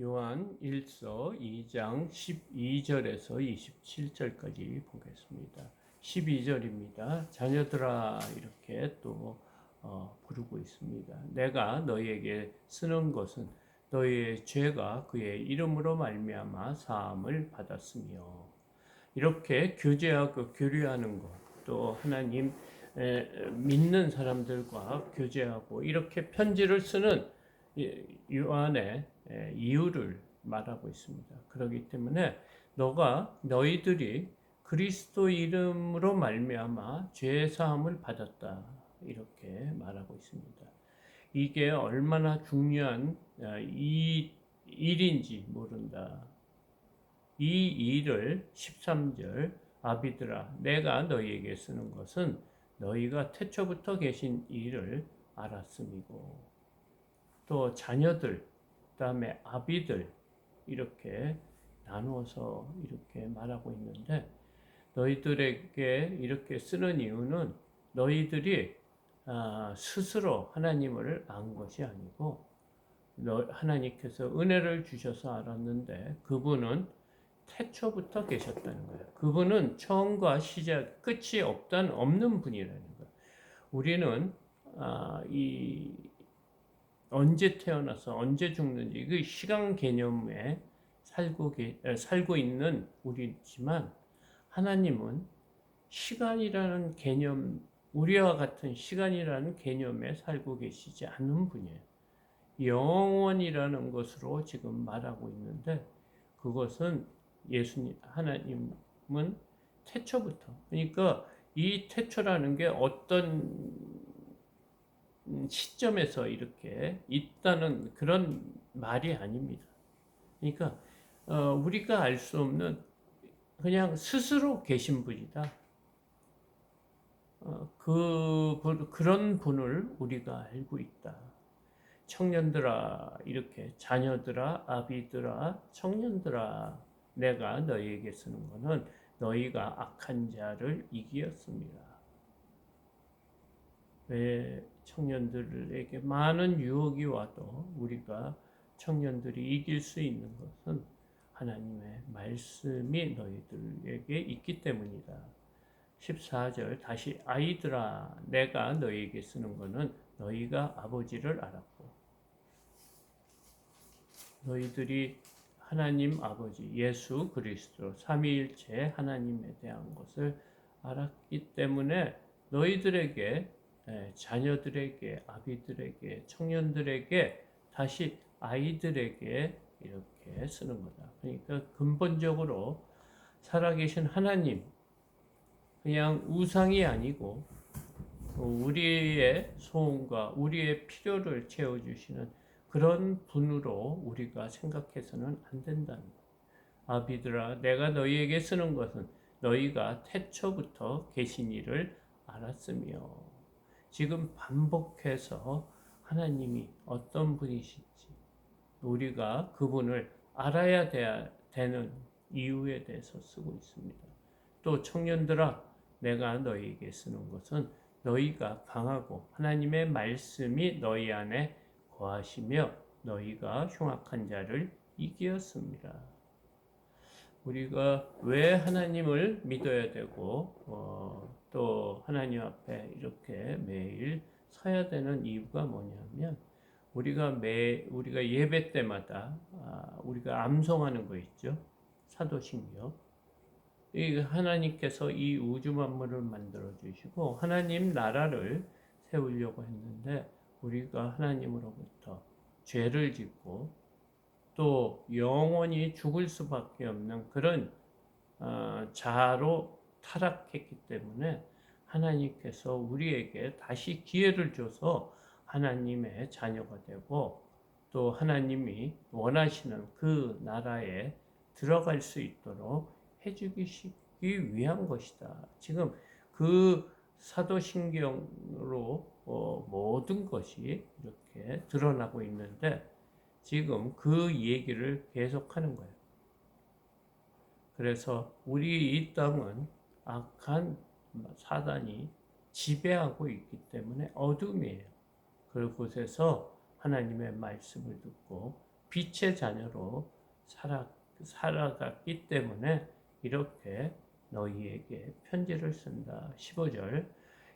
요한 1서 2장 12절에서 27절까지 보겠습니다. 12절입니다. 자녀들아 이렇게 또 부르고 있습니다. 내가 너희에게 쓰는 것은 너희의 죄가 그의 이름으로 말미암아 사함을 받았으며, 이렇게 교제하고 교류하는 것, 또 하나님 믿는 사람들과 교제하고 이렇게 편지를 쓰는 요한의 이유를 말하고 있습니다. 그렇기 때문에 너희들이 그리스도 이름으로 말미암아 죄 사함을 받았다, 이렇게 말하고 있습니다. 이게 얼마나 중요한 이 일인지 모른다. 이 일을 13절 아비들아 내가 너희에게 쓰는 것은 너희가 태초부터 계신 일을 알았음이고, 또 자녀들, 그다음에 아비들, 이렇게 나누어서 이렇게 말하고 있는데, 너희들에게 이렇게 쓰는 이유는 너희들이 스스로 하나님을 안 것이 아니고 하나님께서 은혜를 주셔서 알았는데 그분은 태초부터 계셨다는 거예요. 그분은 처음과 시작, 끝이 없는 분이라는 거예요. 우리는 이 언제 태어나서 언제 죽는지 그 시간 개념에 살고 있는 우리지만, 하나님은 시간이라는 개념, 우리와 같은 시간이라는 개념에 살고 계시지 않는 분이에요. 영원이라는 것으로 지금 말하고 있는데, 그것은 하나님은 태초부터, 그러니까 이 태초라는 게 어떤 시점에서 이렇게 있다는 그런 말이 아닙니다. 그러니까 우리가 알 수 없는, 그냥 스스로 계신 분이다. 그런 분을 우리가 알고 있다. 청년들아, 이렇게 자녀들아, 아비들아, 청년들아, 내가 너희에게 쓰는 것은 너희가 악한 자를 이기었습니다. 왜 청년들에게 많은 유혹이 와도 우리가 청년들이 이길 수 있는 것은 하나님의 말씀이 너희들에게 있기 때문이다. 14절 다시 아이들아 내가 너희에게 쓰는 것은 너희가 아버지를 알았고, 너희들이 하나님 아버지 예수 그리스도 삼위일체 하나님에 대한 것을 알았기 때문에 너희들에게, 자녀들에게, 아비들에게, 청년들에게, 다시 아이들에게 이렇게 쓰는 거다. 그러니까 근본적으로 살아계신 하나님, 그냥 우상이 아니고 우리의 소원과 우리의 필요를 채워주시는 그런 분으로 우리가 생각해서는 안 된다는 거예요. 아비들아 내가 너희에게 쓰는 것은 너희가 태초부터 계신 이를 알았으며, 지금 반복해서 하나님이 어떤 분이신지 우리가 그분을 알아야 되는 이유에 대해서 쓰고 있습니다. 또 청년들아 내가 너희에게 쓰는 것은 너희가 강하고 하나님의 말씀이 너희 안에 거하시며 너희가 흉악한 자를 이기었습니다. 우리가 왜 하나님을 믿어야 되고 또 하나님 앞에 이렇게 매일 서야 되는 이유가 뭐냐면, 우리가 예배 때마다 우리가 암송하는 거 있죠. 사도신경. 이 하나님께서 이 우주 만물을 만들어 주시고 하나님 나라를 세우려고 했는데, 우리가 하나님으로부터 죄를 짓고 또 영원히 죽을 수밖에 없는 그런 자아로 타락했기 때문에 하나님께서 우리에게 다시 기회를 줘서 하나님의 자녀가 되고 또 하나님이 원하시는 그 나라에 들어갈 수 있도록 해주기 위한 것이다. 지금 그 사도신경으로 모든 것이 이렇게 드러나고 있는데, 지금 그 얘기를 계속하는 거예요. 그래서 우리 이 땅은 악한 사단이 지배하고 있기 때문에 어둠이에요. 그곳에서 하나님의 말씀을 듣고 빛의 자녀로 살아갔기 때문에 이렇게 너희에게 편지를 쓴다. 15절.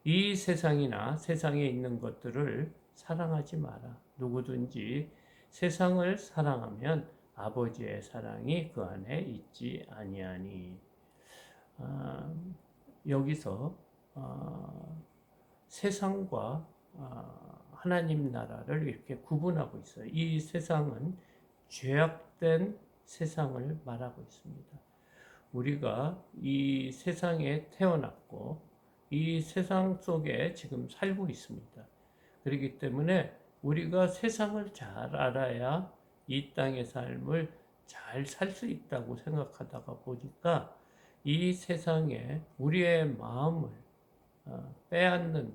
이 세상이나 세상에 있는 것들을 사랑하지 마라. 누구든지 세상을 사랑하면 아버지의 사랑이 그 안에 있지 아니하니. 아, 여기서 세상과 하나님 나라를 이렇게 구분하고 있어요. 이 세상은 죄악된 세상을 말하고 있습니다. 우리가 이 세상에 태어났고 이 세상 속에 지금 살고 있습니다. 그렇기 때문에 우리가 세상을 잘 알아야 이 땅의 삶을 잘 살 수 있다고 생각하다가 보니까 이 세상에 우리의 마음을 빼앗는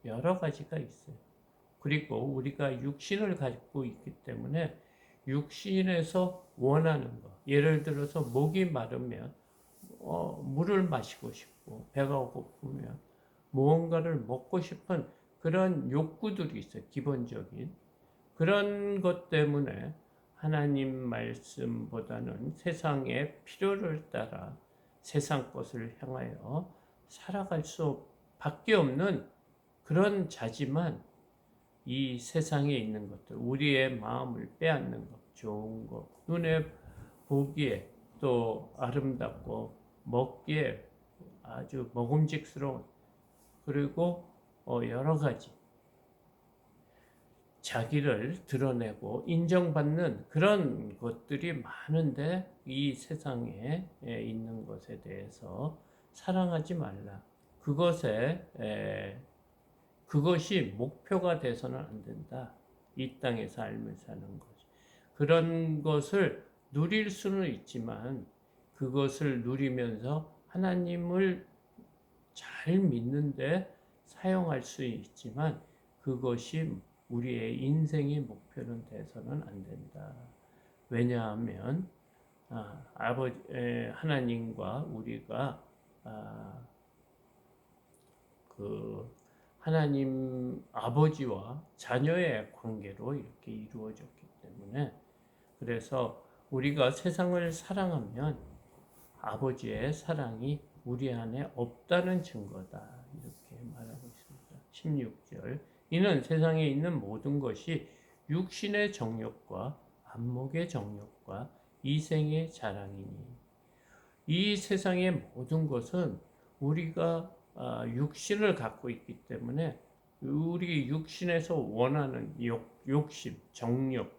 여러 가지가 있어요. 그리고 우리가 육신을 가지고 있기 때문에 육신에서 원하는 것, 예를 들어서 목이 마르면 물을 마시고 싶고 배가 고프면 무언가를 먹고 싶은 그런 욕구들이 있어요. 기본적인 그런 것 때문에 하나님 말씀보다는 세상의 필요를 따라 세상 것을 향하여 살아갈 수밖에 없는 그런 자지만 이 세상에 있는 것들, 우리의 마음을 빼앗는 것, 좋은 것, 눈에 보기에 또 아름답고 먹기에 아주 먹음직스러운, 그리고 여러 가지 자기를 드러내고 인정받는 그런 것들이 많은데 이 세상에 있는 것에 대해서 사랑하지 말라. 그것이 목표가 돼서는 안 된다. 이 땅의 삶을 사는 것. 그런 것을 누릴 수는 있지만 그것을 누리면서 하나님을 잘 믿는데 사용할 수 있지만 그것이 우리의 인생의 목표는 돼서는 안 된다. 왜냐하면 하나님과 우리가 하나님 아버지와 자녀의 관계로 이렇게 이루어졌기 때문에 그래서 우리가 세상을 사랑하면 아버지의 사랑이 우리 안에 없다는 증거다. 이렇게 말하고 있습니다. 16절. 이는 세상에 있는 모든 것이 육신의 정욕과 안목의 정욕과 이생의 자랑이니. 이 세상의 모든 것은 우리가 육신을 갖고 있기 때문에 우리 육신에서 원하는 욕심, 정욕,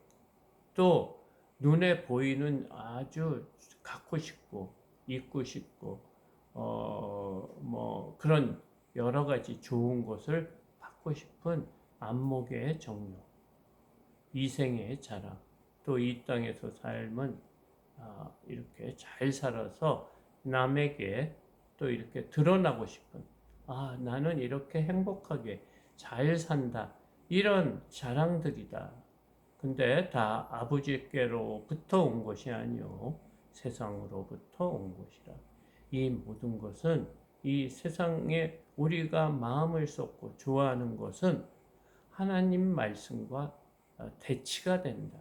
또 눈에 보이는 아주 갖고 싶고 입고 싶고 그런 여러 가지 좋은 것을 받고 싶은 안목의 정욕, 이생의 자랑, 또 이 땅에서 삶은 이렇게 잘 살아서 남에게 또 이렇게 드러나고 싶은 나는 이렇게 행복하게 잘 산다 이런 자랑들이다. 근데 다 아버지께로부터 온 것이 아니요 세상으로부터 온 것이라. 이 모든 것은 이 세상에 우리가 마음을 쏟고 좋아하는 것은 하나님 말씀과 대치가 된다.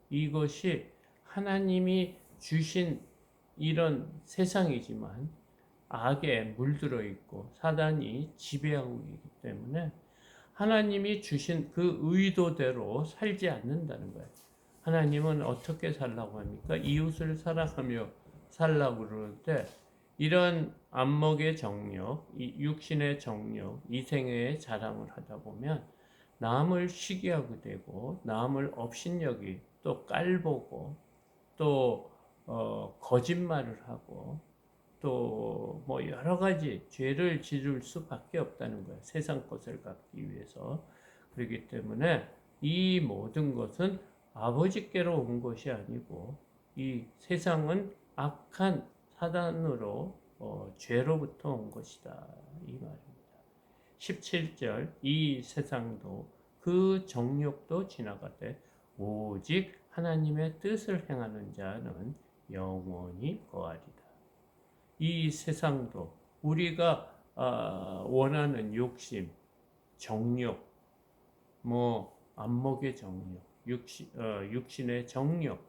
이것이 하나님이 주신 이런 세상이지만 악에 물들어 있고 사단이 지배하고 있기 때문에 하나님이 주신 그 의도대로 살지 않는다는 거예요. 하나님은 어떻게 살라고 합니까? 이웃을 사랑하며 살라고 그러는데 이런 안목의 정욕, 육신의 정욕, 이생의 자랑을 하다 보면 남을 시기하게 되고 남을 업신여기 또 깔보고 또 거짓말을 하고 또 뭐 여러 가지 죄를 지을 수밖에 없다는 거예요. 세상 것을 갖기 위해서. 그렇기 때문에 이 모든 것은 아버지께로 온 것이 아니고 이 세상은 악한 사단으로 죄로부터 온 것이다. 이 말입니다. 17절 이 세상도 그 정욕도 지나가되 오직 하나님의 뜻을 행하는 자는 영원히 거하리다. 이 세상도 우리가 원하는 욕심, 정욕, 안목의 정욕, 육신의 정욕,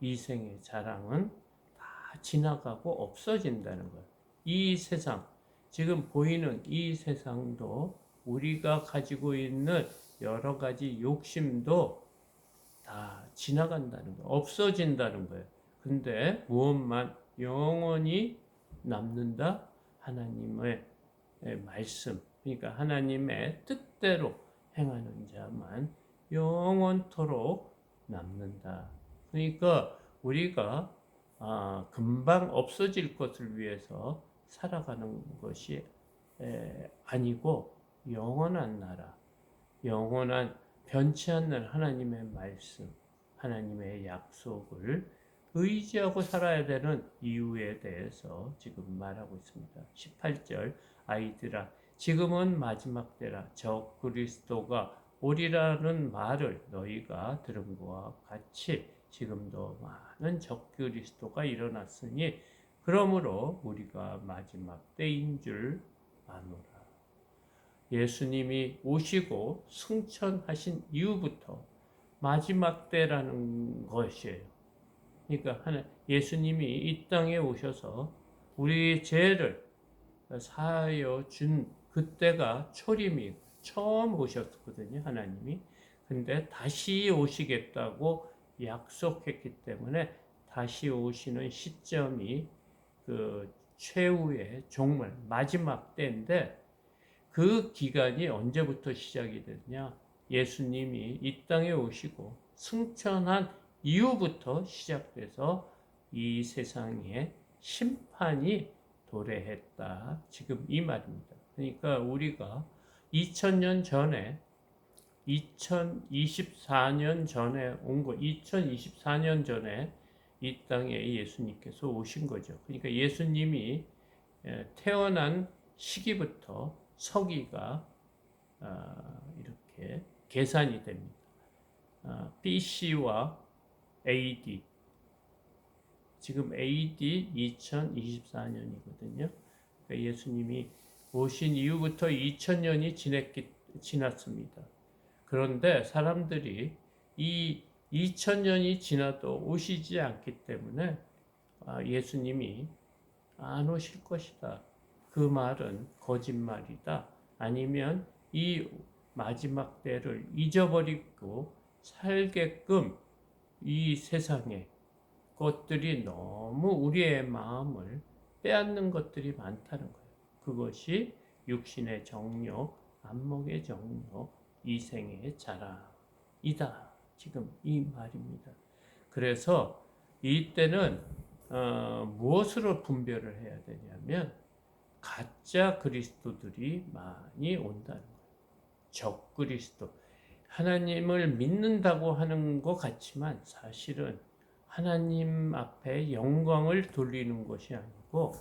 이생의 자랑은 다 지나가고 없어진다는 거예요. 이 세상, 지금 보이는 이 세상도 우리가 가지고 있는 여러 가지 욕심도 다 지나간다는 거예요. 없어진다는 거예요. 근데 무엇만 영원히 남는다? 하나님의 말씀. 그러니까 하나님의 뜻대로 행하는 자만 영원토록 남는다. 그러니까 우리가 금방 없어질 것을 위해서 살아가는 것이 아니고 영원한 나라, 영원한 변치 않는 하나님의 말씀, 하나님의 약속을 의지하고 살아야 되는 이유에 대해서 지금 말하고 있습니다. 18절 아이들아 지금은 마지막 때라 저 그리스도가 오리라는 말을 너희가 들은 것과 같이 지금도 많은 적 그리스도가 일어났으니 그러므로 우리가 마지막 때인 줄 아노라. 예수님이 오시고 승천하신 이후부터 마지막 때라는 것이에요. 그러니까 예수님이 이 땅에 오셔서 우리 죄를 사하여 준 그때가 초림이 처음 오셨거든요, 하나님이. 근데 다시 오시겠다고 약속했기 때문에 다시 오시는 시점이 그 최후의 종말, 마지막 때인데 그 기간이 언제부터 시작이 됐냐? 예수님이 이 땅에 오시고 승천한 이후부터 시작돼서 이 세상에 심판이 도래했다. 지금 이 말입니다. 그러니까 우리가 2000년 전에 2024년 전에 온 거, 2024년 전에 이 땅에 예수님께서 오신 거죠. 그러니까 예수님이 태어난 시기부터 서기가 이렇게 계산이 됩니다. BC와 AD, 지금 AD 2024년이거든요. 그러니까 예수님이 오신 이후부터 2000년이 지났습니다. 그런데 사람들이 이 2000년이 지나도 오시지 않기 때문에 예수님이 안 오실 것이다. 그 말은 거짓말이다. 아니면 이 마지막 때를 잊어버리고 살게끔 이 세상에 것들이 너무 우리의 마음을 빼앗는 것들이 많다는 거예요. 그것이 육신의 정욕, 안목의 정욕, 이생의 자랑이다. 지금 이 말입니다. 그래서 이때는 무엇으로 분별을 해야 되냐면 가짜 그리스도들이 많이 온다는 거예요. 적 그리스도. 하나님을 믿는다고 하는 것 같지만 사실은 하나님 앞에 영광을 돌리는 것이 아니고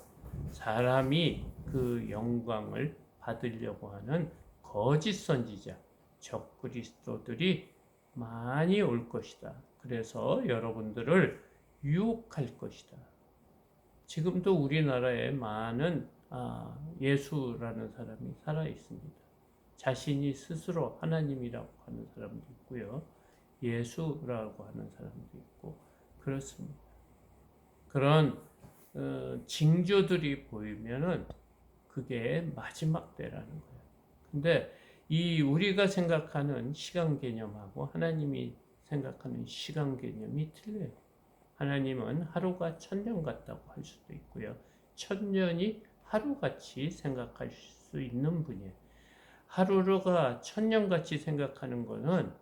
사람이 그 영광을 받으려고 하는 거짓 선지자, 적 그리스도들이 많이 올 것이다. 그래서 여러분들을 유혹할 것이다. 지금도 우리나라에 많은 예수라는 사람이 살아 있습니다. 자신이 스스로 하나님이라고 하는 사람도 있고요. 예수라고 하는 사람도 있고 그렇습니다. 그런 징조들이 보이면은 그게 마지막 때라는 거예요. 근데 이 우리가 생각하는 시간 개념하고 하나님이 생각하는 시간 개념이 틀려요. 하나님은 하루가 1000년 같다고 할 수도 있고요. 1000년이 하루같이 생각할 수 있는 분이에요. 하루가 1000년같이 생각하는 것은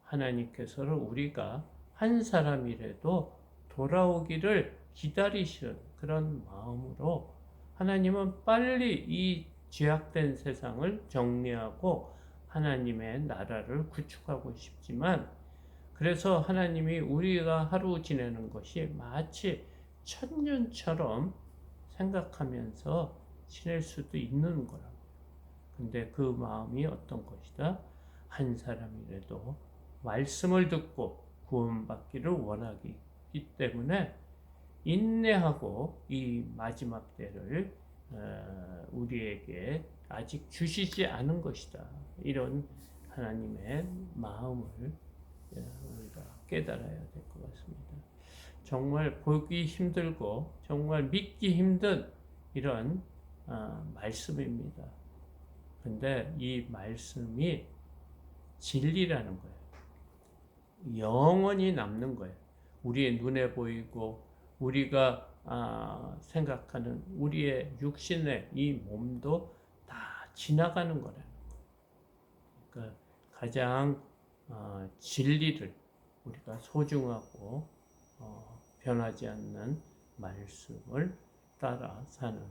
하나님께서는 우리가 한 사람이라도 돌아오기를 기다리시는 그런 마음으로 하나님은 빨리 이 죄악된 세상을 정리하고 하나님의 나라를 구축하고 싶지만 그래서 하나님이 우리가 하루 지내는 것이 마치 1000년처럼 생각하면서 지낼 수도 있는 거라고. 근데 그 마음이 어떤 것이다? 한 사람이라도 말씀을 듣고 구원받기를 원하기 때문에 인내하고 이 마지막 때를 우리에게 아직 주시지 않은 것이다. 이런 하나님의 마음을 우리가 깨달아야 될 것 같습니다. 정말 보기 힘들고 정말 믿기 힘든 이런 말씀입니다. 근데 이 말씀이 진리라는 거예요. 영원히 남는 거예요. 우리의 눈에 보이고 우리가 생각하는 우리의 육신의 이 몸도 다 지나가는 거라는 거예요. 그러니까 가장 진리를 우리가 소중하고 변하지 않는 말씀을 따라 사는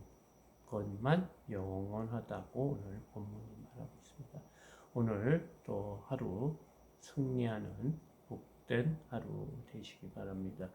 것만 영원하다고 오늘 본문이 말하고 있습니다. 오늘 또 하루 승리하는 복된 하루 되시기 바랍니다.